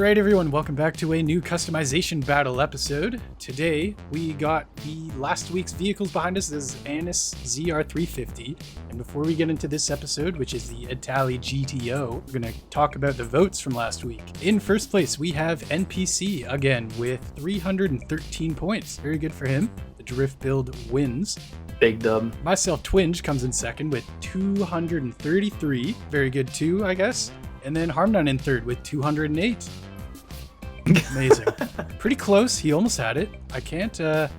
Alright everyone, welcome back to a new customization battle episode. Today we got the last week's vehicles behind us. This is Anis ZR350. And before we get into this episode, which is the Itali GTO, we're going to talk about the votes from last week. In first place, we have NPC again with 313 points. Very good for him. The drift build wins. Big dub. Myself, Twinge, comes in second with 233. Very good too, I guess. And then Harmdon in third with 208. Amazing. Pretty close. He almost had it. I don't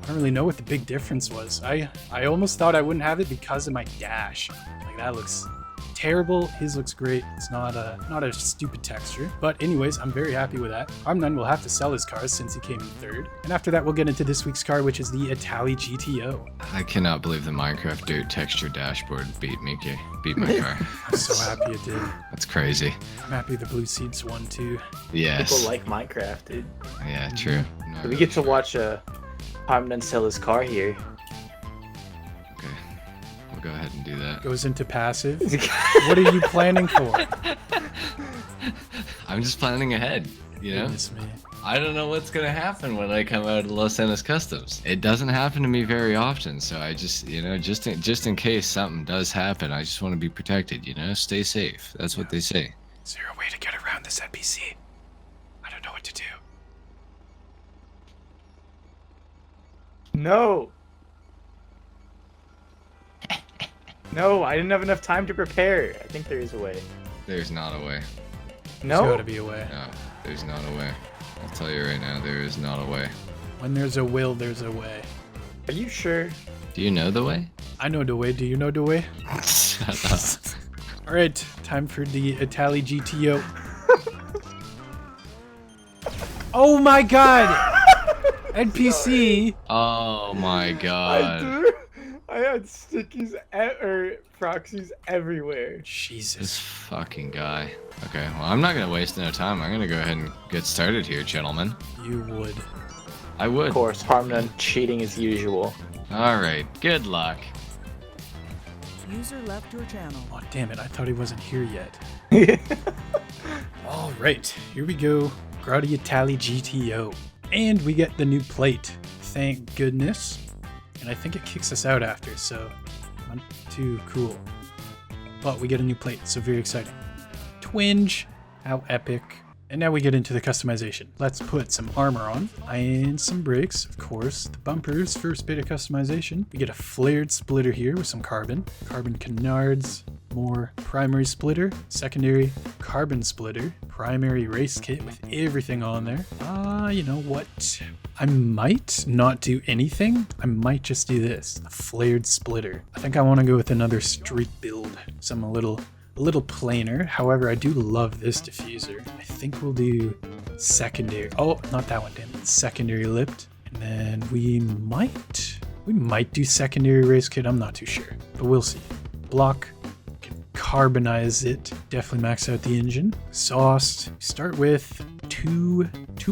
really know what the big difference was. I almost thought I wouldn't have it because of my dash. Like, that looks terrible. His looks great. It's not a stupid texture. But anyways, I'm very happy with that. Harmdon will have to sell his cars since he came in third. And after that, we'll get into this week's car, which is the Itali GTO. I cannot believe the Minecraft dirt texture dashboard beat my car. I'm so happy it did. That's crazy. I'm happy the Blue Seeds won too. Yes. People like Minecraft, dude. Yeah, true. No, We get to watch Harmdon sell his car here. Okay. We'll go ahead and do that. Goes into passive. What are you planning for? I'm just planning ahead, you know? Goodness me. I don't know what's gonna happen when I come out of Los Angeles Customs. It doesn't happen to me very often, so I just, just in case something does happen, I just want to be protected, Stay safe. That's what they say. Is there a way to get around this NPC? I don't know what to do. No. No, I didn't have enough time to prepare. I think there is a way. There's not a way. There's No? gotta be a way. No, there's not a way. I'll tell you right now, there is not a way. When there's a will, there's a way. Are you sure? Do you know the way? I know the way. Do you know the way? Shut up. Alright, time for the Itali GTO. Oh my god! NPC! Oh my god. I had stickies or proxies everywhere. This Jesus. fucking guy. Okay, well, I'm not gonna waste no time. I'm gonna go ahead and get started here, gentlemen. You would. I would. Of course, Harmdon cheating as usual. Alright, good luck. User left your channel. Oh, damn it. I thought he wasn't here yet. Alright, here we go. Grotti Itali GTO. And we get the new plate. Thank goodness. And I think it kicks us out after, so not too cool. But we get a new plate, so very exciting. Twinge, how epic. And now we get into the customization. Let's put some armor on and some brakes, of course. The bumpers, first bit of customization. We get a flared splitter here with some carbon canards, more primary splitter, secondary carbon splitter, primary race kit with everything on there. You know what? I might not do anything. I might just do this, a flared splitter. I think I want to go with another street build, some a little plainer. However, I do love this diffuser. I think we'll do secondary. Oh, not that one, damn it. Secondary lipped. And then we might do secondary race kit. I'm not too sure, but we'll see. Block, can carbonize it. Definitely max out the engine. Exhaust. Start with two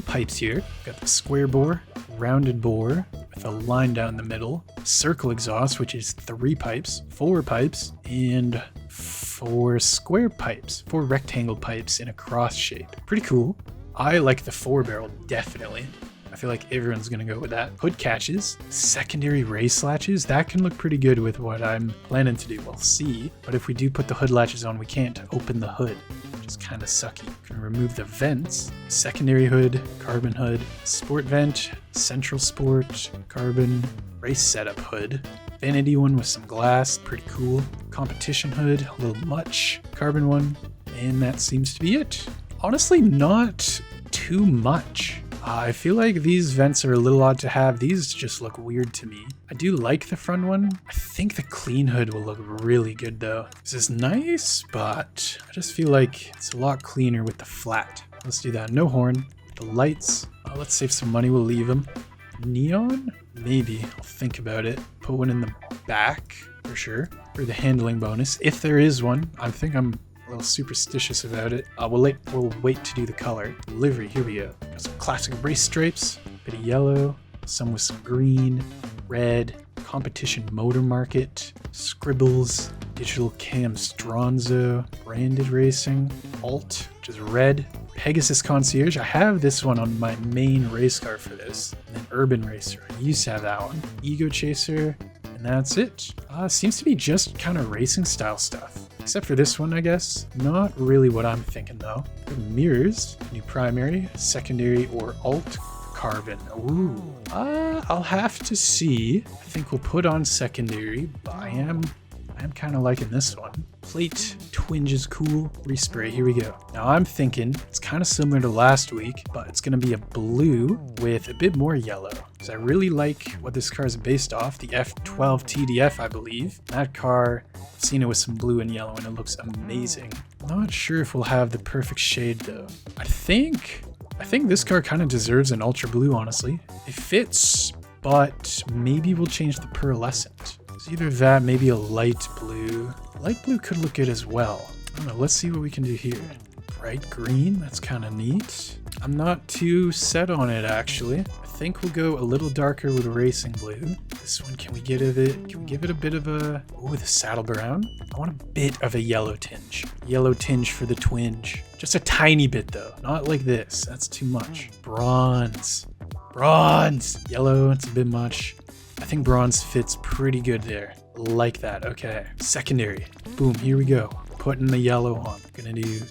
pipes here. Got the square bore, rounded bore with a line down the middle. Circle exhaust, which is 3 pipes, 4 pipes, and 4 square pipes, 4 rectangle pipes in a cross shape. Pretty cool. I like the 4-barrel, definitely. I feel like everyone's gonna go with that. Hood catches, secondary race latches. That can look pretty good with what I'm planning to do. We'll see. But if we do put the hood latches on, we can't open the hood, which is kind of sucky. Can remove the vents. Secondary hood, carbon hood, sport vent, central sport, carbon, race setup hood. Vanity one with some glass, pretty cool. Competition hood, a little much. Carbon one, and that seems to be it. Honestly, not too much. I feel like these vents are a little odd to have. These just look weird to me. I do like the front one. I think the clean hood will look really good though. This is nice, but I just feel like it's a lot cleaner with the flat. Let's do that. No horn. The lights. Let's save some money. We'll leave them. Neon? Maybe. I'll think about it. Put one in the back for sure. For the handling bonus. If there is one. I think I'm a little superstitious about it. We'll wait to do the color. Livery, here we go. Got some classic race stripes, bit of yellow, some with some green, red, competition motor market, scribbles, digital cam stronzo, branded racing, alt, which is red, Pegasus concierge. I have this one on my main race car for this, and then urban racer. I used to have that one. Ego chaser, and that's it. Seems to be just kind of racing style stuff. Except for this one, I guess. Not really what I'm thinking though. Mirrors, new primary, secondary, or alt carbon. Ooh. I'll have to see. I think we'll put on secondary, but I am kind of liking this one. Plate twinge is cool. Respray, here we go. Now I'm thinking it's kind of similar to last week, but it's going to be a blue with a bit more yellow. Because I really like what this car is based off, the F12 TDF, I believe. That car, I've seen it with some blue and yellow and it looks amazing. Not sure if we'll have the perfect shade though. I think this car kind of deserves an ultra blue, honestly. It fits, but maybe we'll change the pearlescent. It's either that, maybe a light blue. Light blue could look good as well. I don't know, let's see what we can do here. Bright green, that's kind of neat. I'm not too set on it actually. I think we'll go a little darker with racing blue. This one, can we give it a bit of a, oh, the saddle brown? I want a bit of a yellow tinge. Yellow tinge for the twinge. Just a tiny bit though, not like this, that's too much. Bronze. Bronze! Yellow, it's a bit much. I think bronze fits pretty good there. Like that, okay. Secondary. Boom, here we go. Putting the yellow on. Gonna do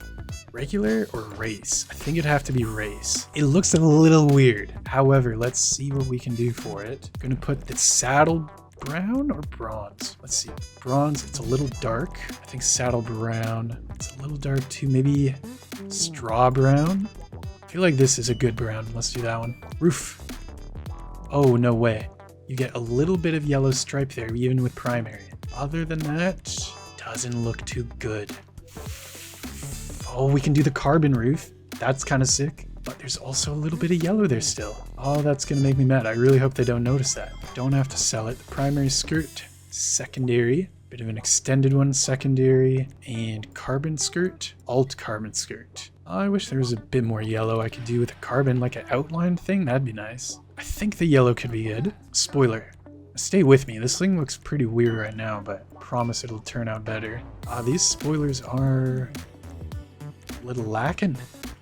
regular or race? I think it'd have to be race. It looks a little weird. However, let's see what we can do for it. Gonna put the saddle brown or bronze? Let's see. Bronze, it's a little dark. I think saddle brown. It's a little dark too. Maybe straw brown? I feel like this is a good brown. Let's do that one. Roof. Oh, no way. You get a little bit of yellow stripe there, even with primary. Other than that, doesn't look too good. Oh, we can do the carbon roof. That's kind of sick. But there's also a little bit of yellow there still. Oh, that's going to make me mad. I really hope they don't notice that. Don't have to sell it. The primary skirt, secondary. Bit of an extended one, secondary. And carbon skirt, alt carbon skirt. I wish there was a bit more yellow I could do with a carbon, like an outline thing. That'd be nice. I think the yellow could be good. Spoiler. Stay with me. This thing looks pretty weird right now, but I promise it'll turn out better. These spoilers are a little lacking,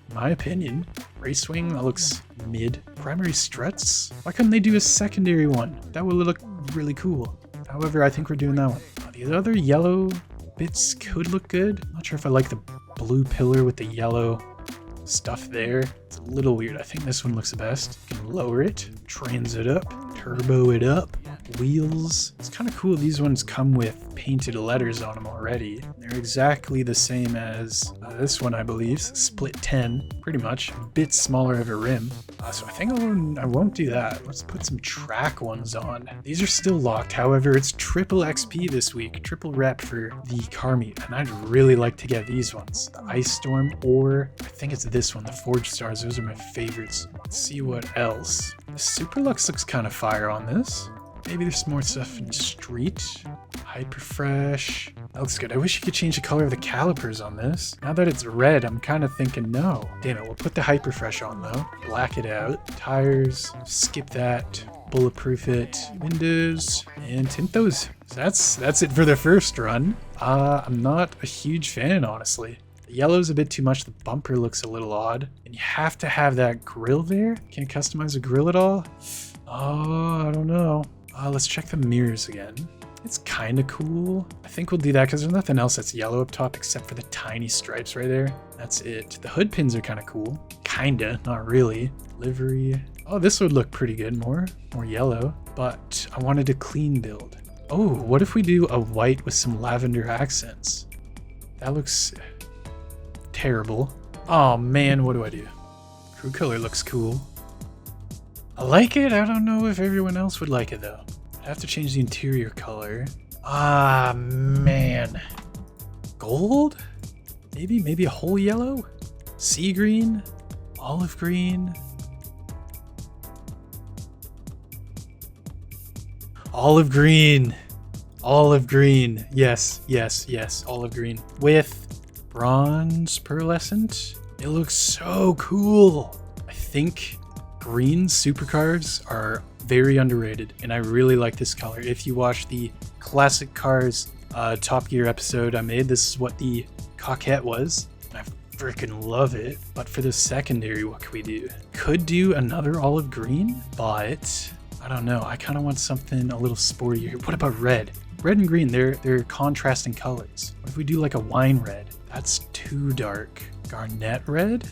in my opinion. Race wing, that looks mid. Primary struts? Why couldn't they do a secondary one? That would look really cool. However, I think we're doing that one. The other yellow bits could look good. I'm not sure if I like the blue pillar with the yellow stuff there. It's a little weird. I think this one looks the best. You can lower it, trans it up, turbo it up, wheels. It's kind of cool. These ones come with painted letters on them already. They're exactly the same as this one, I believe. Split 10, pretty much. A bit smaller of a rim. So I think I won't do that. Let's put some track ones on. These are still locked. However, it's triple XP this week. Triple rep for the car meet. And I'd really like to get these ones. The Ice Storm, or I think it's this one, the Forge Stars. Those are my favorites. Let's see what else. The Super Lux looks kind of fire on this. Maybe there's more stuff in street. Hyper fresh. That looks good. I wish you could change the color of the calipers on this. Now that it's red, I'm kind of thinking no. Damn it, we'll put the hyper fresh on though. Black it out. Tires, skip that. Bulletproof it. Windows, and tint those. So that's it for the first run. I'm not a huge fan, honestly. The yellow's a bit too much. The bumper looks a little odd. And you have to have that grill there. Can't customize a grill at all? Oh, I don't know. Let's check the mirrors again. It's kind of cool. I think we'll do that because there's nothing else that's yellow up top except for the tiny stripes right there. That's it. The hood pins are kind of cool. Kinda, not really. Livery. Oh, this would look pretty good. More yellow. But I wanted a clean build. Oh, what if we do a white with some lavender accents? That looks terrible. Oh man, what do I do? Crew color looks cool. I like it. I don't know if everyone else would like it though. I'd have to change the interior color. Ah, man. Gold? Maybe a whole yellow? Sea green? Olive green? Olive green. Olive green. Yes. Olive green. With bronze pearlescent. It looks so cool. I think green supercars are very underrated, and I really like this color. If you watch the Classic Cars Top Gear episode I made, this is what the Coquette was. And I freaking love it. But for the secondary, what can we do? Could do another olive green, but I don't know. I kind of want something a little sportier. What about red? Red and green, they're contrasting colors. What if we do like a wine red? That's too dark. Garnet red?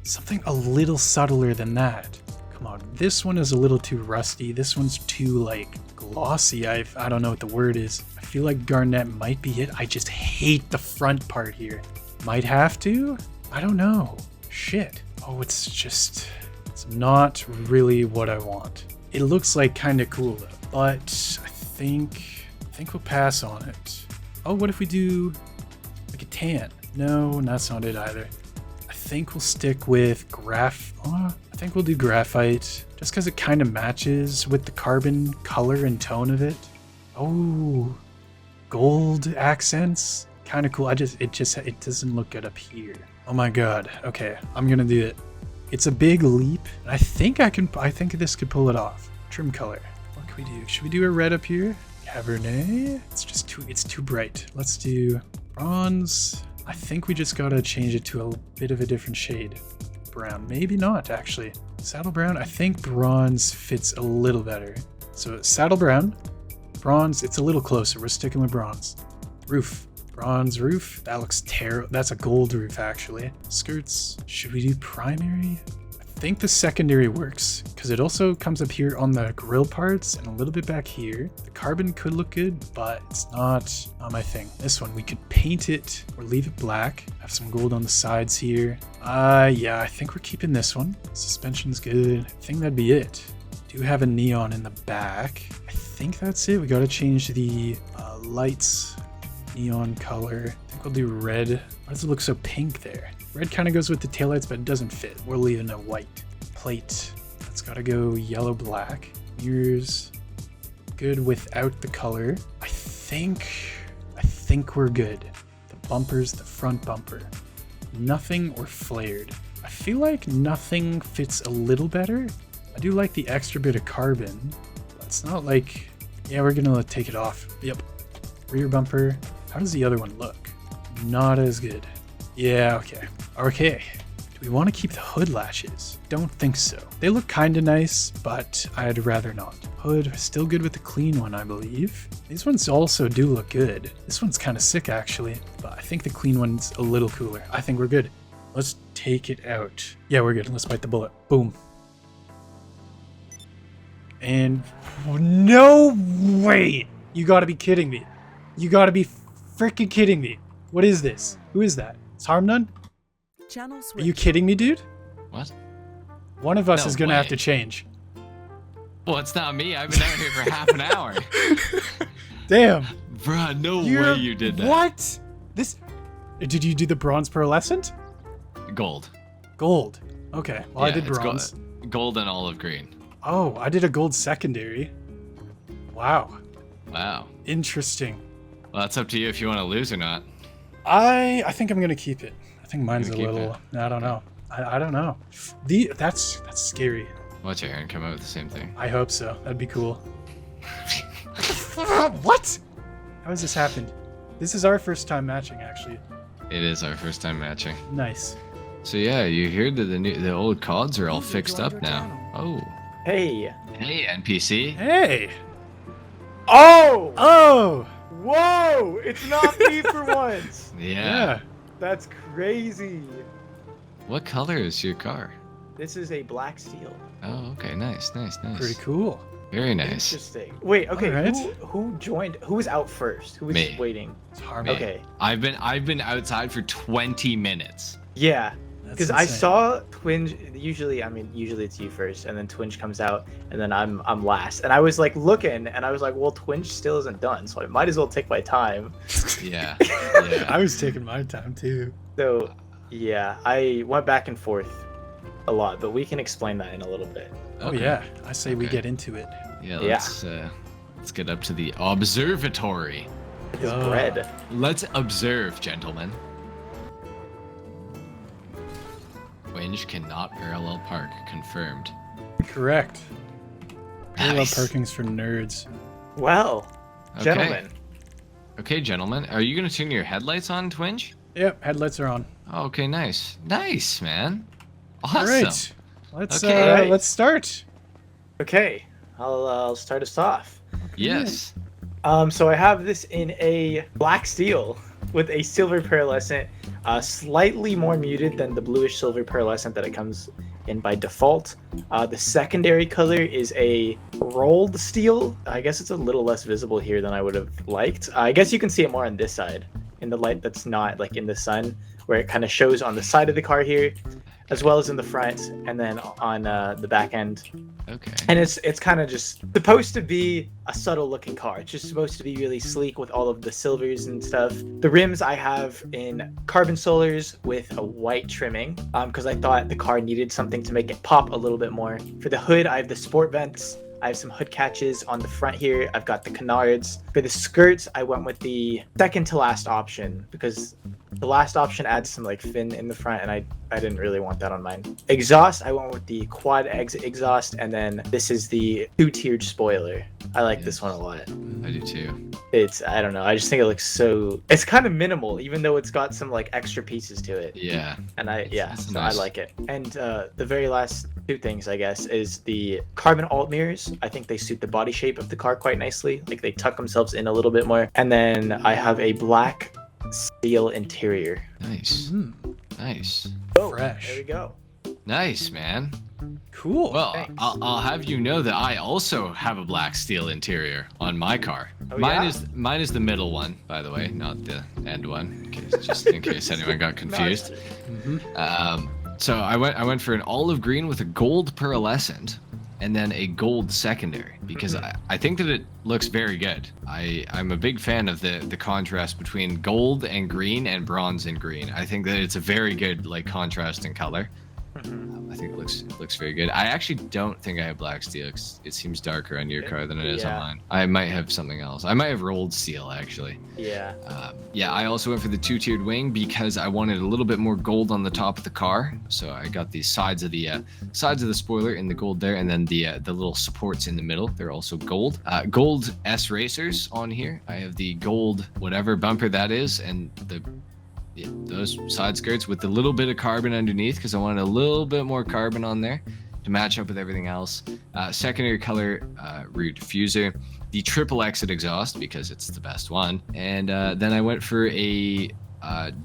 Something a little subtler than that. Come on, this one is a little too rusty. This one's too like glossy. I don't know what the word is. I feel like garnet might be it. I just hate the front part here. Might have to? I don't know. Shit. Oh, it's not really what I want. It looks like kind of cool though, but I think we'll pass on it. Oh, what if we do like a tan? No, that's not it either. I think we'll stick with I think we'll do graphite just because it kind of matches with the carbon color and tone of it. Oh, gold accents, kind of cool. It doesn't look good up here. Oh my god. Okay, I'm gonna do it. It's a big leap. I think this could pull it off. Trim color. What can we do? Should we do a red up here? Cabernet. It's too bright. Let's do bronze. I think we just gotta change it to a bit of a different shade. Brown. Maybe not, actually. Saddle brown. I think bronze fits a little better. So saddle brown, bronze. It's a little closer. We're sticking with bronze. Roof. Bronze roof. That looks terrible. That's a gold roof, actually. Skirts. Should we do primary? I think the secondary works because it also comes up here on the grill parts and a little bit back here. The carbon could look good, but it's not my thing. This one, we could paint it or leave it black. Have some gold on the sides here. Yeah, I think we're keeping this one. Suspension's good. I think that'd be it. Do have a neon in the back. I think that's it. We got to change the lights, neon color. I think we'll do red. Why does it look so pink there? Red kind of goes with the taillights, but it doesn't fit. We're leaving a white plate. That's got to go yellow, black. Mirrors, good without the color. I think we're good. The bumpers, the front bumper. Nothing or flared. I feel like nothing fits a little better. I do like the extra bit of carbon. But it's not like, yeah, we're gonna take it off. Yep. Rear bumper. How does the other one look? Not as good. Yeah, okay. Okay. Do we want to keep the hood latches? Don't think so. They look kind of nice, but I'd rather not. Hood, still good with the clean one, I believe. These ones also do look good. This one's kind of sick, actually, but I think the clean one's a little cooler. I think we're good. Let's take it out. Yeah, we're good. Let's bite the bullet. Boom. And no way! You gotta be kidding me. You gotta be freaking kidding me. What is this? Who is that? It's Harmnun? Channel switch. Are you kidding me, dude? What? One of us No is gonna have way. to change. Well, it's not me. I've been out here for half an hour. Damn. Bruh, no way you did that. What? This? Did you do the bronze pearlescent? Gold. Gold. Okay. Well, I Yeah, did it's bronze. Gold and olive green. Oh, I did a gold secondary. Wow. Wow. Interesting. Well, that's up to you if you want to lose or not. I think I'm gonna keep it. I think mine's a Gonna keep little. I don't know. I don't know. That's scary. Watch Aaron come out with the same thing. I hope so. That'd be cool. What? How has this happened? This is our first time matching, actually. It is our first time matching. Nice. So yeah, you hear that the old CODs are all User fixed joined up your now. channel. Oh. Hey. Hey, NPC. Hey. Oh! Oh. Whoa! It's not me for once. Yeah. That's crazy. What color is your car? This is a black steel. Oh, okay. Nice. Pretty cool. Very nice. Interesting. Wait, okay. Alright. Who joined? Who was out first? Who was Me. waiting? It's hard. Me. Okay. I've been outside for 20 minutes. Yeah. That's Because I insane. saw Twinge. Usually it's you first, and then Twinge comes out, and then I'm last. And I was like looking, and I was like, well, Twinge still isn't done, so I might as well take my time. Yeah. I Yeah. was taking my time too. So, yeah, I went back and forth a lot, but we can explain that in a little bit. Oh Okay. yeah. I say we Okay. get into it. Yeah. Yeah. Let's get up to the observatory. It's Yeah. bread. Let's observe, gentlemen. Winge cannot parallel park. Confirmed. Correct. Parallel Nice. parking's for nerds. Well, Okay. gentlemen. Okay, gentlemen. Are you gonna turn your headlights on, Twinge? Yep, headlights are on. Okay, nice. Nice, man. Awesome. All right, let's Okay. Alright. let's start. Okay, I'll start us off. Yes. So I have this in a black steel with a silver pearlescent, slightly more muted than the bluish silver pearlescent that it comes in by default. The secondary color is a rolled steel. I guess it's a little less visible here than I would have liked. I guess you can see it more on this side in the light that's not like in the sun, where it kind of shows on the side of the car here, as well as in the front, and then on the back end. Okay. And it's kind of just supposed to be a subtle looking car. It's just supposed to be really sleek with all of the silvers and stuff. The rims I have in carbon solars with a white trimming, because I thought the car needed something to make it pop a little bit more. For the hood, I have the sport vents. I have some hood catches on the front here. I've got the canards. For the skirts, I went with the second to last option because the last option adds some like fin in the front, and I didn't really want that on mine. Exhaust, I went with the quad exit exhaust, and then this is the 2-tiered spoiler. I like this one a lot. I do too. I don't know, I just think it looks so, it's kind of minimal, even though it's got some like extra pieces to it. Yeah. And It's so nice. I like it. And the very last two things, I guess, is the carbon alt mirrors. I think they suit the body shape of the car quite nicely. Like they tuck themselves in a little bit more. And then I have a black steel interior. Nice. Mm, Nice. Oh, Fresh. there we go. Nice, man. cool. Well, Thanks. I'll have you know that I also have a black steel interior on my car. Oh, mine yeah? mine is the middle one, by the way, not the end one, just in case anyone got confused. So I went for an olive green with a gold pearlescent, and then a gold secondary because I think that it looks very good. I'm a big fan of the contrast between gold and green and bronze and green. I think that it's a very good like contrast in color. I think it looks very good. I actually don't think I have black steel 'cause it seems darker on your car than it is on Yeah. mine. I might have something else. I might have rolled steel actually. Yeah. Yeah, I also went for the 2-tiered wing because I wanted a little bit more gold on the top of the car. So I got the sides of the spoiler in the gold there, and then the little supports in the middle. They're also gold. Gold S racers on here. I have the gold whatever bumper that is, and those side skirts with a little bit of carbon underneath because I wanted a little bit more carbon on there to match up with everything else. Secondary color rear diffuser, the triple exit exhaust because it's the best one, and then I went for a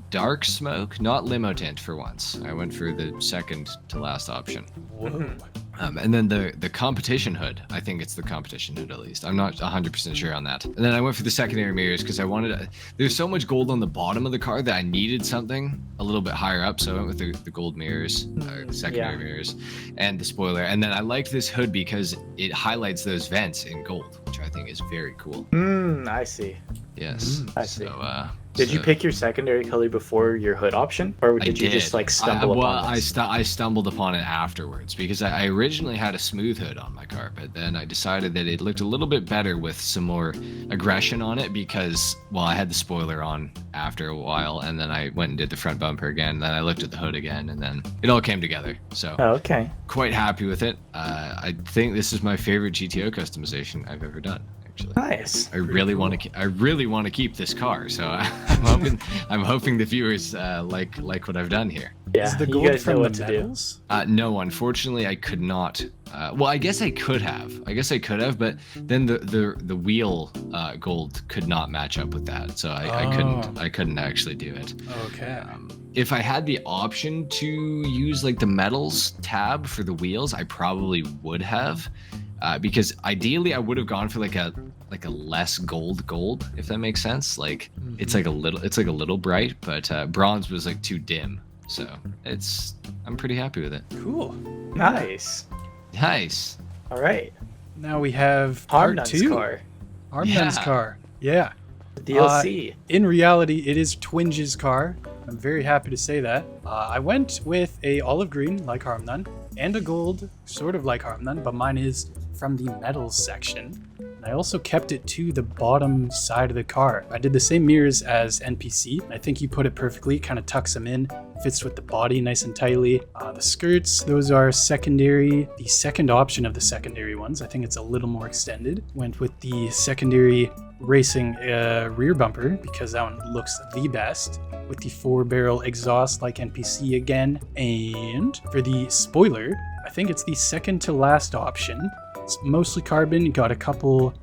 dark smoke, not limo tint for once. I went for the second to last option. Whoa. And then the competition hood. I think it's the competition hood at least. I'm not 100% sure on that. And then I went for the secondary mirrors because I wanted there's so much gold on the bottom of the car that I needed something a little bit higher up. So I went with the gold mirrors, secondary mirrors, and the spoiler. And then I liked this hood because it highlights those vents in gold, which I think is very cool. I see. Yes. I see. So, Did you pick your secondary color before your hood option, or did you just like stumble upon this? I stumbled upon it afterwards because I originally had a smooth hood on my car, but then I decided that it looked a little bit better with some more aggression on it because, well, I had the spoiler on after a while, and then I went and did the front bumper again, and then I looked at the hood again, and then it all came together. So Oh, okay. quite happy with it. I think this is my favorite GTO customization I've ever done. Actually. Nice. I really want to keep this car, so I'm hoping the viewers like what I've done here. Yeah, Is the you gold guys know from what the to do. metals? No, unfortunately, I could not. Well, I guess I could have. But then the wheel gold could not match up with that, so I couldn't actually do it. Okay. If I had the option to use like the metals tab for the wheels, I probably would have. Because ideally I would have gone for like a less gold, if that makes sense. Like it's like a little bright, but bronze was like too dim. So I'm pretty happy with it. Cool. Nice. Nice. All right. Now we have part Harmnun's 2. car. Harmnun's Yeah. car. Yeah. DLC. In reality, it is Twinge's car. I'm very happy to say that. I went with a olive green, like Harmnun, and a gold, sort of like Harmnun, but mine is from the metals section. And I also kept it to the bottom side of the car. I did the same mirrors as NPC. I think you put it perfectly, kind of tucks them in, fits with the body nice and tightly. The skirts, those are secondary. The second option of the secondary ones, I think it's a little more extended. Went with the secondary racing rear bumper because that one looks the best, with the 4-barrel exhaust like NPC again. And for the spoiler, I think it's the second to last option. It's mostly carbon. Got a couple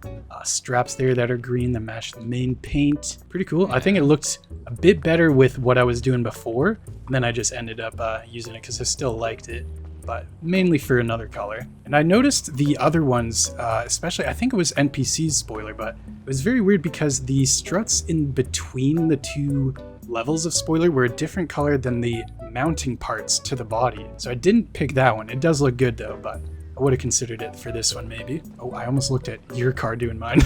straps there that are green that match the main paint. Pretty cool. I think it looked a bit better with what I was doing before. And then I just ended up using it because I still liked it, but mainly for another color. And I noticed the other ones, especially, I think it was NPC's spoiler, but it was very weird because the struts in between the two levels of spoiler were a different color than the mounting parts to the body. So I didn't pick that one. It does look good though, but I would have considered it for this one maybe. Oh, I almost looked at your car doing mine.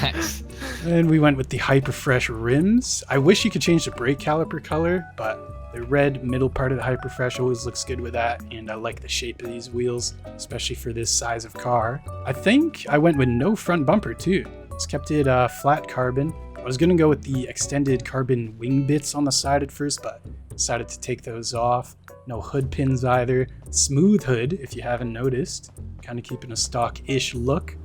Nice. And we went with the Hyper Fresh rims. I wish you could change the brake caliper color, but the red middle part of the Hyper Fresh always looks good with that, and I like the shape of these wheels, especially for this size of car. I think I went with no front bumper too. Just kept it flat carbon. I was gonna go with the extended carbon wing bits on the side at first, but decided to take those off. No hood pins either. Smooth hood, if you haven't noticed. Kind of keeping a stock-ish look.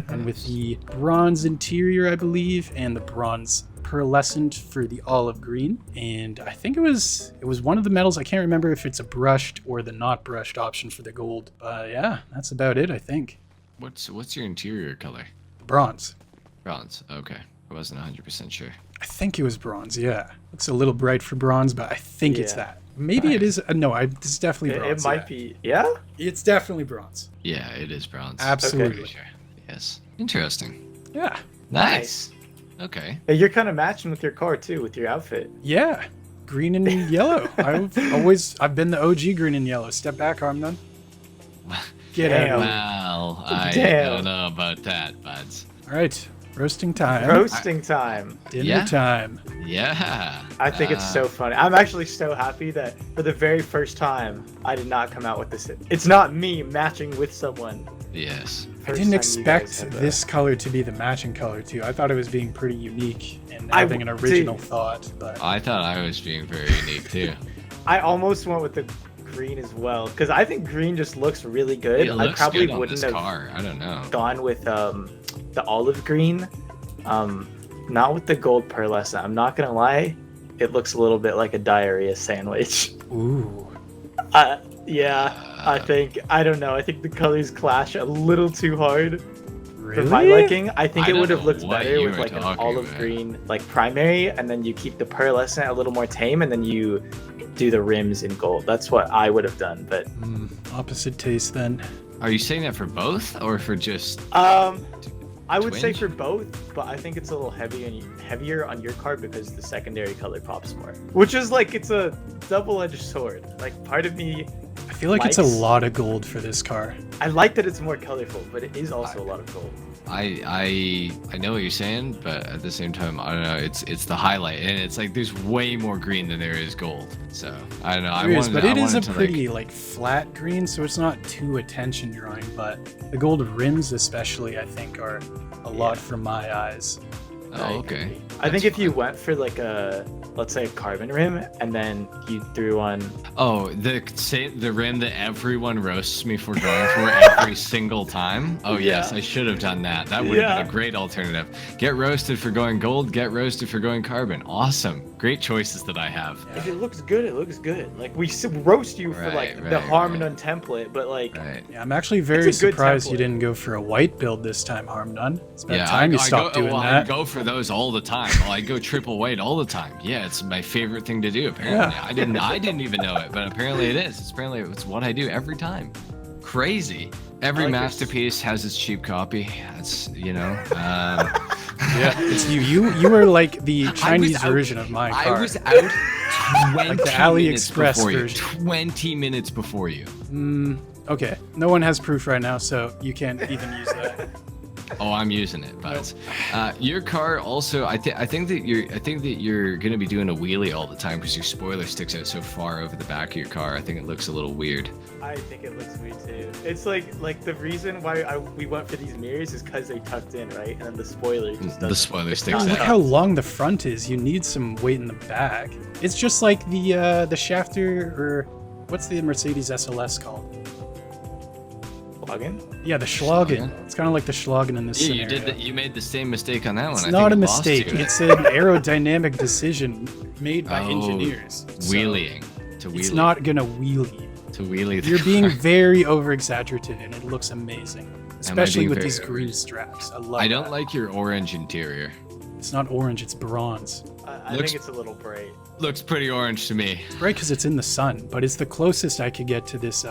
And with the bronze interior, I believe, and the bronze pearlescent for the olive green. And I think it was one of the metals. I can't remember if it's a brushed or the not brushed option for the gold. But yeah, that's about it, I think. What's your interior color? Bronze. Bronze. Okay. I wasn't 100% sure. I think it was bronze, yeah. Looks a little bright for bronze, but I think it's that. Maybe it is. No, it's definitely bronze. It might be. Yeah? It's definitely bronze. Yeah, it is bronze. Absolutely. Pretty sure. Yes. Interesting. Yeah. Nice. Okay. Hey, you're kind of matching with your car too, with your outfit. Yeah. Green and yellow. I've been the OG green and yellow. Step back, Harmon. Get Damn. out. Well, I Damn. don't know about that, buds. All right. Roasting time. Roasting time. Dinner time. Yeah. I think it's so funny. I'm actually so happy that for the very first time, I did not come out with this. It's not me matching with someone. Yes. I didn't expect this color to be the matching color too. I thought it was being pretty unique and having an original thought. But I thought I was being very unique too. I almost went with the green as well because I think green just looks really good. It looks I probably good on wouldn't this have car. I don't know. gone with the olive green, not with the gold pearlescent. I'm not gonna lie, it looks a little bit like a diarrhea sandwich. ooh. Yeah, I don't know. I think the colors clash a little too hard Really? for my liking. I think I it don't would have know looked what better you with were like an talking olive about. green like primary, and then you keep the pearlescent a little more tame, and then you do the rims in gold. That's what I would have done. But Opposite taste then. Are you saying that for both or for just? I would say Twinge? for both, but I think it's a little heavier on your card because the secondary color pops more. Which is like it's a double-edged sword. Like part of me, I feel like it's a likes- lot of gold for this car. I like that it's more colorful, but it is also a lot of gold. I know what you're saying, but at the same time, I don't know. It's the highlight, and it's like there's way more green than there is gold. So I don't know. There is, but it is a pretty like flat green, so it's not too attention drawing. But the gold rims, especially, I think, are a lot for my eyes. Oh, okay. I think That's if you fine. went for like let's say a carbon rim, and then you threw on Oh, the rim that everyone roasts me for going for every single time. Oh yes, Yeah. I should have done that. That would have Yeah. been a great alternative. Get roasted for going gold. Get roasted for going carbon. Awesome. Great choices that I have. if it looks good, it looks good. Like we roast you for like Right, the right, Harmonon template, but like Right. Yeah, I'm actually very It's a good surprised you template. didn't go for a white build this time, Harmon. It's about Yeah, time you I stopped doing I that. go for those all the time. I go triple white all the time. Yeah, it's my favorite thing to do. Apparently, Yeah. I didn't even know it, but apparently it is. It's what I do every time. Crazy. Every I like your masterpiece has its cheap copy. That's Yeah, it's you. You were like the Chinese out- version of my car. I was out 20 Like the minutes AliExpress before you. version. 20 minutes before you. Okay, no one has proof right now, so you can't even use that. Oh, I'm using it, but your car also. I think that you're gonna be doing a wheelie all the time because your spoiler sticks out so far over the back of your car. I think it looks a little weird. I think it looks weird too. It's like the reason why we went for these mirrors is because they tucked in, right? And then the spoiler just doesn't. The spoiler it's sticks not Look out. how long the front is. You need some weight in the back. It's just like the shafter, or what's the Mercedes SLS called? Plug-in? Yeah, the Schlagen. Schlagen? It's kind of like the Schlagen in this Yeah, scenario. you did. You made the same mistake on that one. It's I not a think it lost mistake. you. It's an aerodynamic decision made by Oh, engineers. So wheeling to wheelie. it's not gonna wheelie. to wheelie. The You're car. being very over-exaggerated, and it looks amazing, especially being with very these green straps. I love. I don't that. like your orange interior. It's not orange. It's bronze. I Looks- think it's a little bright. Looks pretty orange to me. It's bright because it's in the sun, but it's the closest I could get to this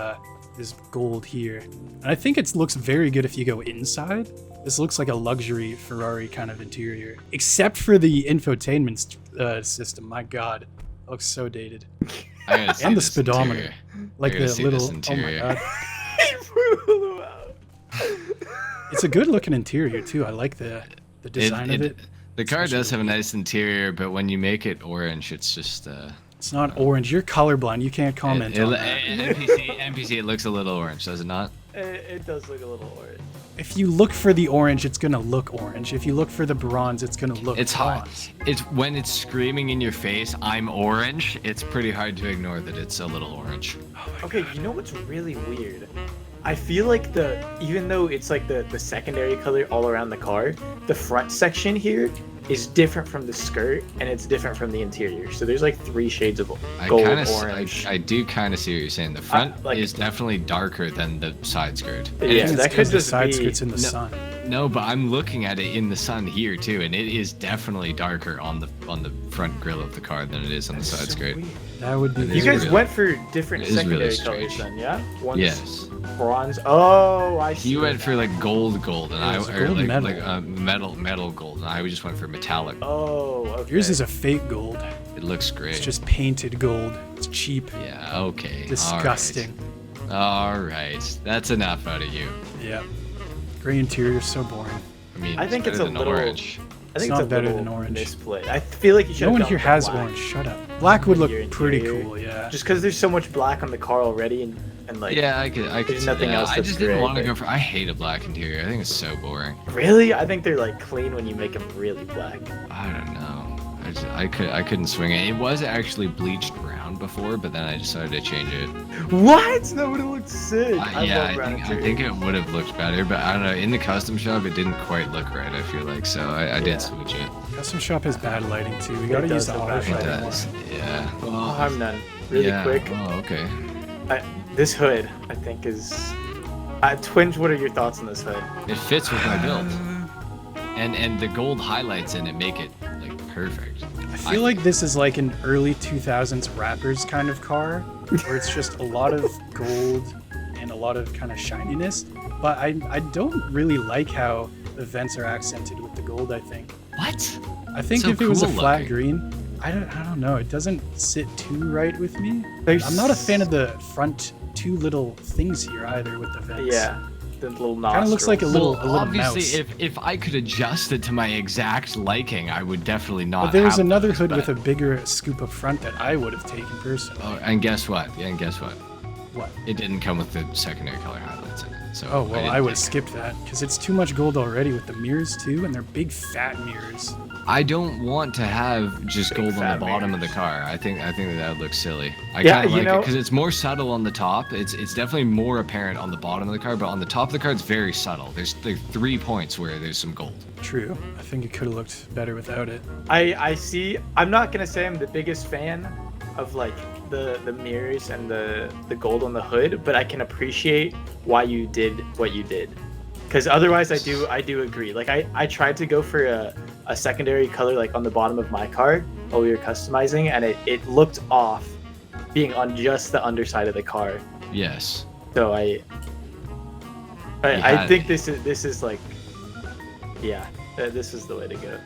this gold here. And I think it looks very good if you go inside. This looks like a luxury Ferrari kind of interior, except for the infotainment system. My God, it looks so dated. I gotta see And the this speedometer. interior. Like I gotta the see little. this Oh my interior. God, He blew him out. it's a good looking interior too. I like the design of it. The car Especially does have a nice interior, but when you make it orange, it's just. It's not orange. You're colorblind. You can't comment on that. NPC, it looks a little orange, does it not? It does look a little orange. If you look for the orange, it's gonna look orange. If you look for the bronze, it's gonna look It's hot. bronze. It's when it's screaming in your face, "I'm orange." It's pretty hard to ignore that it's a little orange. Okay, you know what's really weird? I feel like even though it's like the secondary color all around the car, the front section here is different from the skirt and it's different from the interior. So there's like 3 shades of gold, orange. I do kind of see what you're saying. The front like- is definitely darker than the side skirt. Yeah, And I it's- think that it's 'cause could the just side be- skirt's in the No. sun. No, but I'm looking at it in the sun here too, and it is definitely darker on the front grille of the car than it is on the side So skirt. weird. That would be. It You is guys really- went for different it is really secondary colors strange. then, yeah? One's Yes. bronze. Oh, I see. You went for like gold, and Yeah, I it's or gold like metal. metal gold, and I just went for metallic. Oh, okay. Yours is a fake gold. It looks great. It's just painted gold. It's cheap. Yeah. Okay. Disgusting. All right. That's enough out of you. Yeah. Gray interior is so boring. I mean, I think it's better a than little- orange. I think It's it's not a better little than orange. misplay. I feel like you should. No one gone here for has black. orange. Shut up. Black would look Your pretty interior. cool. Yeah. Just because there's so much black on the car already, and like. Yeah, I could there's see nothing that. else I that's just didn't gray, want to but- go for. I hate a black interior. I think it's so boring. Really, I think they're like clean when you make them really black. I don't know. I couldn't swing it. It was actually bleached brown before, but then I decided to change it. What? That would have looked sick. Yeah, love brown I interior. think it would have looked better, but I don't know. In the custom shop, it didn't quite look right. I feel like so. I Yeah. did switch it. Custom shop has bad lighting too. We gotta use does the have auto bad It lighting lighting. more. does. Yeah. Oh, harm none. Really yeah. quick. Oh, okay. This hood, I think, is. Twinge, what are your thoughts on this hood? It fits with my build, and the gold highlights in it make it like perfect. I feel like this is like an early 2000s rappers kind of car, where it's just a lot of gold and a lot of kind of shininess. But I don't really like how the vents are accented with the gold. I think What? if So it was a cool flat looking. green, I don't know. It doesn't sit too right with me. There's- I'm not a fan of the front 2 little things here either with the vents. Yeah, the little nostrils. Kind of looks like a little Obviously, mouse. if I could adjust it to my exact liking, I would definitely not. But there was have another this, hood but- with a bigger scoop up front that I would have taken personally. Oh, and guess what? Yeah, and guess what? What? It didn't come with the secondary color highlights in it. So Oh well, didn't I would take it. skip that because it's too much gold already with the mirrors too, and they're big fat mirrors. I don't want to have just Big gold on fat the bottom of the mirrors. car. I think that would look silly. I Yeah, kind of you like it know- because it's more subtle on the top. It's definitely more apparent on the bottom of the car, but on the top of the car it's very subtle. There's like 3 points where there's some gold. True. I think it could have looked better without it. I see. I'm not gonna say I'm the biggest fan of like the mirrors and the gold on the hood, but I can appreciate why you did what you did. Because otherwise, I do agree. Like I tried to go for a secondary color like on the bottom of my car while we were customizing, and it looked off, being on just the underside of the car. Yes. So I had- think this is like, yeah, this is the way to go.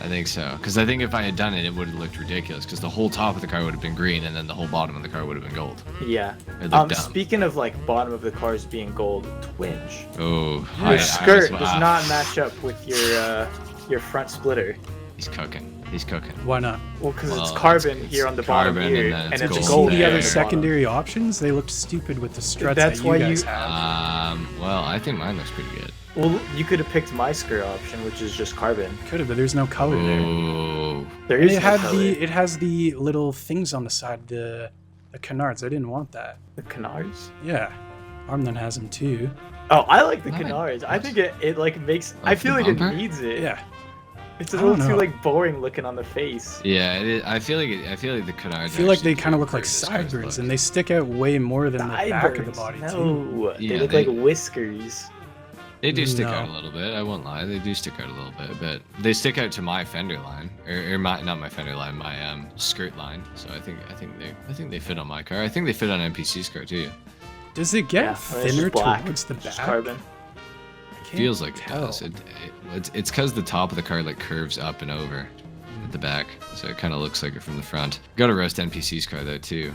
I think so. Because I think if I had done it, it would have looked ridiculous. Because the whole top of the car would have been green, and then the whole bottom of the car would have been gold. Yeah. It looked dumb. Speaking of like bottom of the cars being gold, twinge. Oh, Your skirt does not match up with your front splitter. He's cooking. He's cooking. Why not? Well, because Well, it's carbon it's here on the bottom carbon here, and then and it's it's gold gold. The there. other at the secondary options, they looked stupid with the struts That's that why you guys you- have. Well, I think mine looks pretty good. Well, you could have picked my skirt option, which is just carbon. Could have, but there's no color there. Oh. There And is it no had color. it has the little things on the side, the canards. I didn't want that. The canards. Yeah, Armland has them too. Oh, I like the Nice. canards. I think it like makes. I Like feel the like bumper? it needs it. Yeah, It's a I little don't too know. like boring looking on the face. Yeah, I feel like the canards. I feel like they actually kind of do look like improve this car's sideburns, look. and they stick out way more than the back of the Sideburns. body too. No, they Yeah, look they- like whiskers. They do stick No. out a little bit. I won't lie. They do stick out a little bit, but they stick out to my fender line, or my not my fender line, my skirt line. So I think they fit on my car. I think they fit on NPC's car too. Does it get Yeah, it's thinner just black. towards the It's just back? carbon. I can't Feels like it tell. does. It's because the top of the car like curves up and over at the back, so it kind of looks like it from the front. Got to roast NPC's car though too.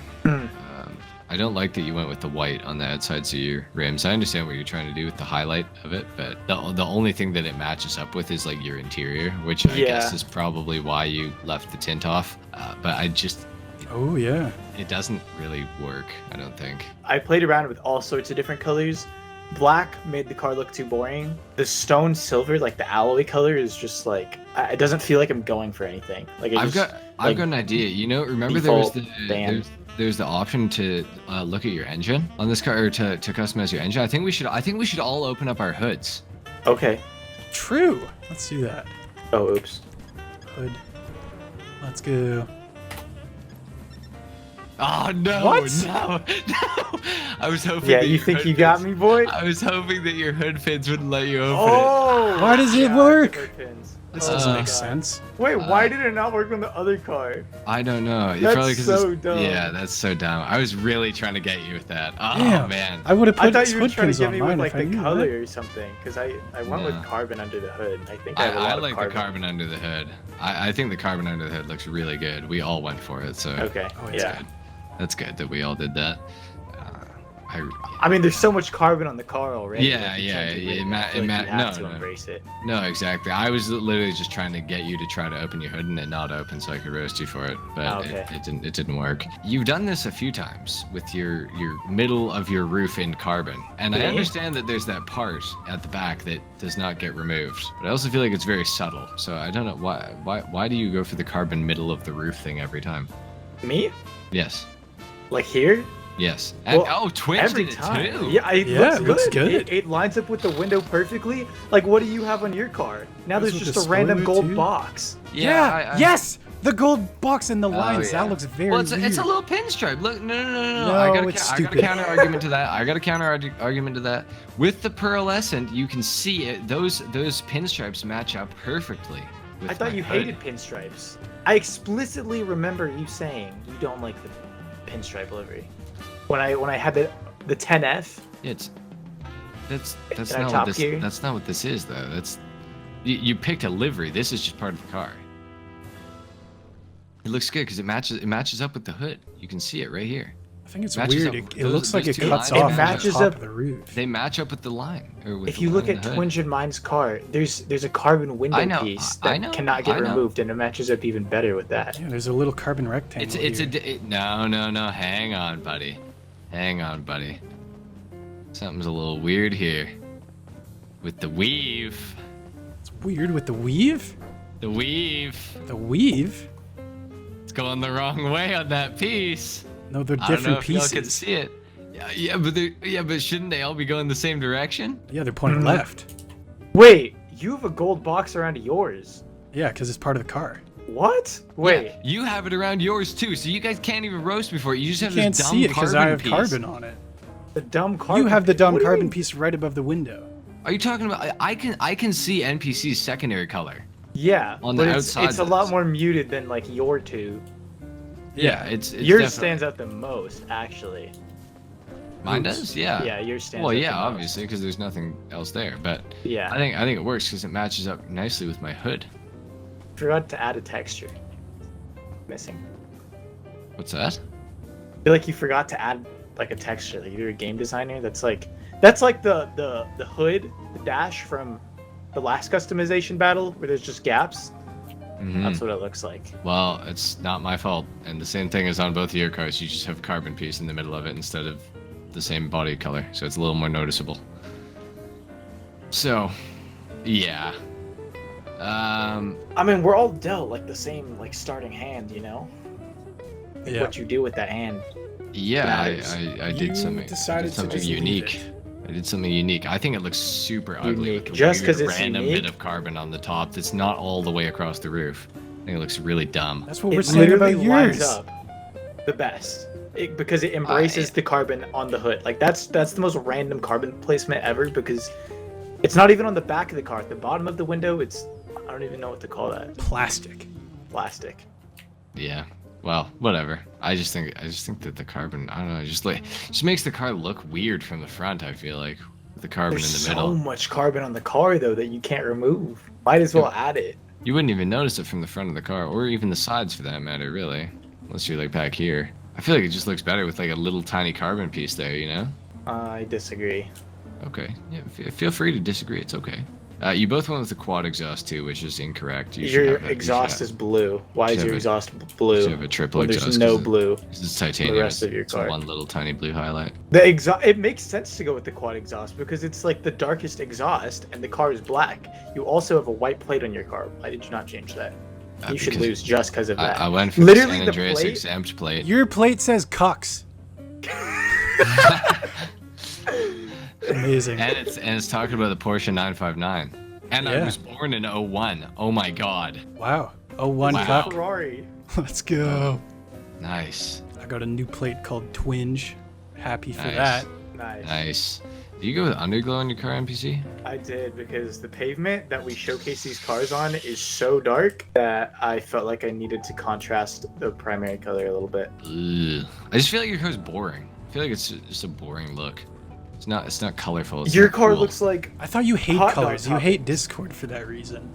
I don't like that you went with the white on the outsides of your rims. I understand what you're trying to do with the highlight of it, but the only thing that it matches up with is like your interior, which I guess Yeah. is probably why you left the tint off. But I just, Oh yeah. it doesn't really work, I don't think. I played around with all sorts of different colors. Black made the car look too boring. The stone silver, like the alloy color, is just like it doesn't feel like I'm going for anything. Like I've got an idea. You know, remember default there's band. there's the option to look at your engine on this car, or to customize your engine. I think we should all open up our hoods. Okay. True. Let's do that. Oh, oops. Hood. Let's go. Oh no! What? No! No! I was hoping. Yeah, that you your think hood you got fins- me, boy? I was hoping that your hood fins wouldn't let you open Oh! Why does it yeah, work? hood pins. This Oh doesn't my make God. sense. Wait, why did it not work on the other car? it. I don't know. It's That's probably 'cause so it's- dumb. Yeah, that's so dumb. I was really trying to get you with that. Oh Damn. man. I would have I put thought you were hood trying to pins get on me with mine like if I the knew color that. or something, because I went No. with carbon under the hood. I think I have a lot I of like carbon. the carbon under the hood. I think the carbon under the hood looks really good. We all went for it, so Okay. Oh, it's yeah. good. That's good that we all did that. I mean, there's so much carbon on the car already. Yeah, like, you yeah, can't get yeah, rid of it ma- I feel it like ma- you have no, to no. embrace it. No, exactly. I was literally just trying to get you to try to open your hood and it not open so I could roast you for it, but Oh, okay. it didn't work. You've done this a few times with your middle of your roof in carbon, and I Me? understand that there's that part at the back that does not get removed, but I also feel like it's very subtle. So I don't know why do you go for the carbon middle of the roof thing every time? Me? Yes, Like here? yes. And, Well, Twitch Every did it time. too. Yeah, it Yeah, looks it looks good. good. It lines up with the window perfectly. Like, what do you have on your car? Now Goes there's with just the a random spoiler, gold too. box. Yeah. Yes. The gold box and the lines. yeah. That looks very Well, it's weird. a little pinstripe. Look, no. No, I got it's a stupid. counter argument to that. I got a counter argument to that. With the pearlescent, you can see it. Those pinstripes match up perfectly. With I thought my you hood. hated pinstripes. I explicitly remember you saying you don't like the pinstripe livery. When I had the 10F. It's that's Can I not top what this. gear? That's not what this is though. That's you picked a livery. This is just part of the car. It looks good because it matches up with the hood. You can see it right here. I think it's matches weird. up- It those- looks like those it two cuts lines off matches the top up- of the roof. They match up with the line. Or with If the you look line at on the hood. Twinge and mine's car, there's a carbon window I know, piece I that know, cannot get I know. removed, and it matches up even better with that. Yeah, there's a little carbon rectangle. It's here. no. Hang on, buddy. Something's a little weird here. With the weave. It's weird with the weave. The weave. The weave. It's going the wrong way on that piece. No, they're I don't know different if y'all can pieces. see it. But shouldn't they all be going the same direction? Yeah, they're pointing Mhm. left. Wait, you have a gold box around yours. Yeah, because it's part of the car. What? Wait. Yeah, you have it around yours too, so you guys can't even roast before. You just You have can't this dumb see it because I have piece. carbon on it. The dumb carbon. You have the piece. dumb What do you carbon mean? piece right above the window. Are you talking about? I can see NPC's secondary color. Yeah, on the but outside it's a of lot this. more muted than like your two. Yeah, it's Yours definitely- stands out the most, actually. Mine does. Yeah. Yeah, yours stands Well, out yeah, the most. obviously, because there's nothing else there. But Yeah. I think it works because it matches up nicely with my hood. forgot to add a texture. Missing. What's that? I feel like you forgot to add like a texture. Like you're a game designer. That's like the hood, the dash from the last customization battle where there's just gaps. Mhm. That's what it looks like. Well, it's not my fault. And the same thing is on both of your cars. You just have a carbon piece in the middle of it instead of the same body color. So it's a little more noticeable. So, yeah. I mean, we're all dealt like the same like starting hand, you know? Like, Yeah. what you do with that hand. Yeah, Matters. I You did something. decided to something just leave unique. it. I did something unique. I think it looks super ugly. Unique. With a Just weird 'cause it's random unique? bit of carbon on the top that's not all the way across the roof. I think it looks really dumb. That's what we're It saying literally about lines yours. up the best. Because it embraces the carbon on the hood. Like that's the most random carbon placement ever because it's not even on the back of the car. At the bottom of the window, it's I don't even know what to call that. Plastic. Plastic. Yeah. Well, whatever. I just think that the carbon, I don't know, just makes the car look weird from the front. I feel like with the carbon There's in the middle. so much carbon on the car though that you can't remove. Might as well add it. You wouldn't even notice it from the front of the car, or even the sides for that matter, really, unless you're like back here. I feel like it just looks better with like a little tiny carbon piece there, you know? I disagree. Okay. Yeah. Feel free to disagree. It's okay. You both went with the quad exhaust too, which is incorrect. You should Your have a- you exhaust should is blue. Why is should your have a- exhaust blue? should have a triple when there's exhaust. no 'cause blue. It's titanium. rest of your It's car. one little tiny blue highlight. The exhaust. It makes sense to go with the quad exhaust because it's like the darkest exhaust, and the car is black. You also have a white plate on your car. Why did you not change that? You should Because lose just because of that. I went for Literally the San the Andreas plate- exempt plate. Your plate says cucks. Amazing. And it's talking about the Porsche 959. And I Yeah. was born in 01. Oh my god. Wow. Oh, one Wow. cuck. Ferrari. Let's go. Nice. I got a new plate called Twinge. Happy for Nice. that. Nice. Nice. Do you go with underglow on your car, NPC? I did because the pavement that we showcase these cars on is so dark that I felt like I needed to contrast the primary color a little bit. Ugh. I just feel like your car's boring. I feel like it's just a boring look. It's not colorful. It's Your not car cool. looks like I thought you hate Hot dog colors. You toppings. hate Discord for that reason.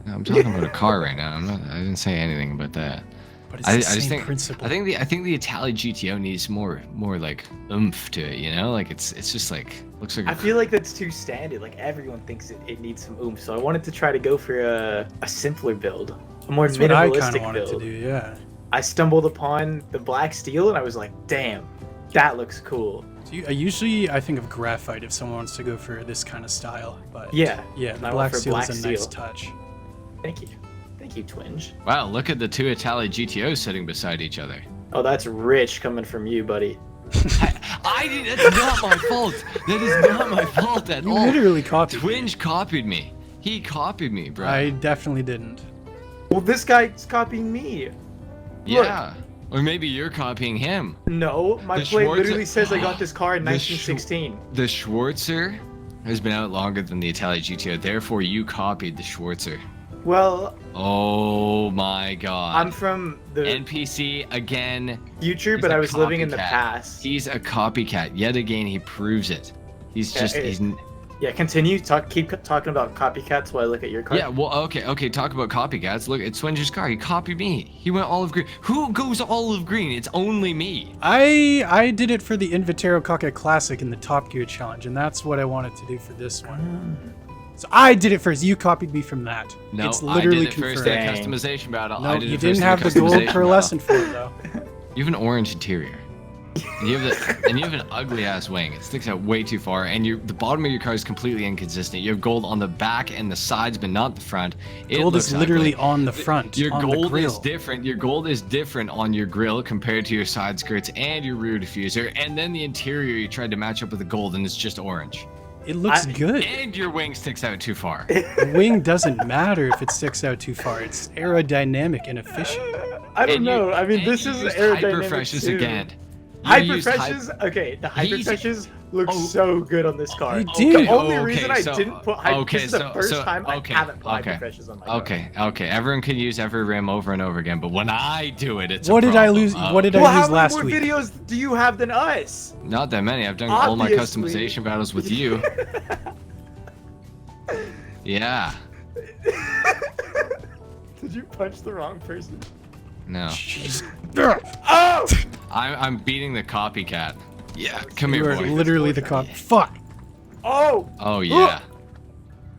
I'm talking about a car right now. I didn't say anything about that. But it's I the just same think principle. I think the Itali GTO needs more like oomph to it, you know? Like it's just like looks like I feel like that's too standard. Like everyone thinks it needs some oomph. So I wanted to try to go for a simpler build, a more That's what I kind of minimalistic wanted build. to do, yeah. I stumbled upon the black steel and I was like, damn, that looks cool. Usually I think of graphite if someone wants to go for this kind of style. But Yeah. yeah, I the went black for steel black is a nice steel. touch. Thank you. Thank you, Twinge. wow, look at the two Itali GTOs sitting beside each other. Oh, that's rich coming from you, buddy. I did. That's not my fault. That is not my fault at You all. literally copied me. Twinge copied me. He copied me, bro. I definitely didn't. Well, this guy's copying me. yeah. Or maybe you're copying him. No, my The plate Schwarzer- literally says I got this car in The 1916. The Schwarzer has been out longer than the Itali GTO. Therefore, you copied the Schwarzer. Well, Oh my god. I'm from the NPC again. future, he's but a I was living in the copycat. past. He's a copycat. Yet again, he proves it. He's Yeah, just. it- He's. Yeah, continue. Keep talking about copycats while I look at your car. Yeah, well, okay, talk about copycats. Look, it's Swinger's car. He copied me. He went olive green. Who goes olive green? It's only me. I did it for the Invitero Kaka Classic in the Top Gear Challenge, and that's what I wanted to do for this one. So I did it first. You copied me from that. No, it's literally I did it first confirmed. in a Dang. customization battle. No, I did you it didn't first have in a the gold customization pearlescent battle. for it though. You have an orange interior. And you have an ugly ass wing. It sticks out way too far, and the bottom of your car is completely inconsistent. You have gold on the back and the sides, but not the front. It Gold looks is literally ugly. on the front. Your on the gold grill. is different. Your gold is different on your grill compared to your side skirts and your rear diffuser. And then the interior, you tried to match up with the gold, and it's just orange. It looks good. And your wing sticks out too far. The wing doesn't matter if it sticks out too far. It's aerodynamic and efficient. I don't And know. I mean, and this you is used aerodynamic Hyperfreshes too. again. You Hyper used hy- freshes. Okay, the hyper He's- freshes look Oh. so good on this car. They The do. only Okay, reason I so- didn't put hyper. okay, this is the so- first so- time okay, I haven't put hyper okay, freshes on my car. Okay. Everyone can use every rim over and over again, but when I do it, it's What a did I problem. lose? Oh. What did Well, I how lose many last more week? videos do you have than us? Not that many. I've done all my Obviously. customization battles with you. Yeah. Did you punch the wrong person? No. Jeez. Oh! I'm beating the copycat. Yeah, come You here, are boy. literally the cop. Fuck. Oh! Oh yeah.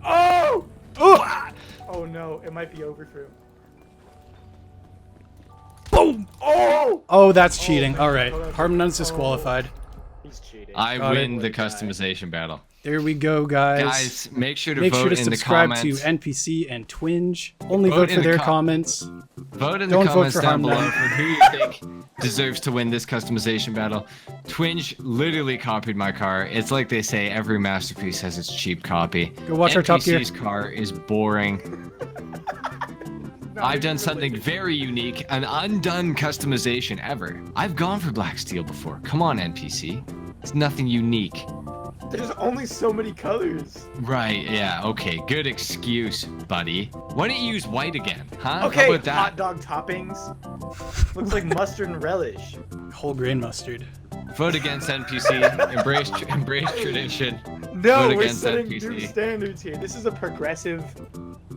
Oh! Oh! Oh no, it might be over for him. Boom! Oh! Oh, that's cheating. man. All right. Oh, that's- Harmon's disqualified. He's cheating. I Got win it. the customization battle. There we go, guys. Guys, make sure to Make vote sure to in the subscribe to comments. NPC and Twinge. Only Vote vote in for the their com- comments. Vote in Don't the vote comments for down below Harmon. for who you think deserves to win this customization battle. Twinge literally copied my car. It's like they say, every masterpiece has its cheap copy. Go watch our Top Gear. NPC's car is boring. I've done something very unique, an undone customization ever. I've gone for black steel before. Come on, NPC. It's nothing unique. There's only so many colors. Right, yeah, okay. Good excuse, buddy. Why don't you use white again, huh? Okay, How about that? hot dog toppings. Looks like mustard and relish. Whole grain mustard. Vote against NPC. embrace tradition. No, Vote we're against setting NPC. new standards here. This is a progressive.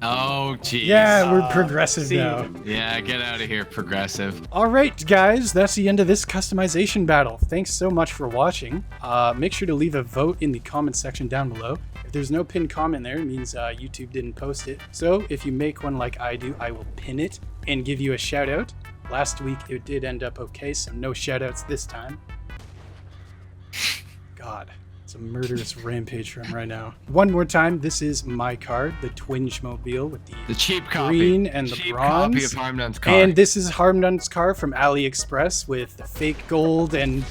Oh, jeez. Yeah, we're progressive see. now. Yeah, get out of here, progressive. All right, guys, that's the end of this customization battle. Thanks so much for watching. Make sure to leave a vote in the comment section down below. If there's no pinned comment there, it means YouTube didn't post it. So if you make one like I do, I will pin it and give you a shout out. Last week it did end up okay, so no shout outs this time. God. It's a murderous rampage from right now. One more time, this is my car, the Twinge Mobile with The cheap copy. green and the cheap bronze. copy of Harmdun's car. And this is Harmdun's car from AliExpress with the fake gold and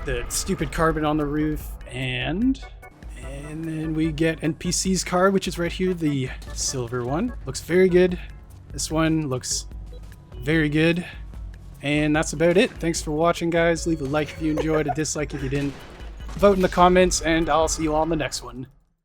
the stupid carbon on the roof. And then we get NPC's car, which is right here, the silver one. Looks very good. This one looks very good. And that's about it. Thanks for watching, guys. Leave a like if you enjoyed, a dislike if you didn't. Vote in the comments, and I'll see you all in the next one.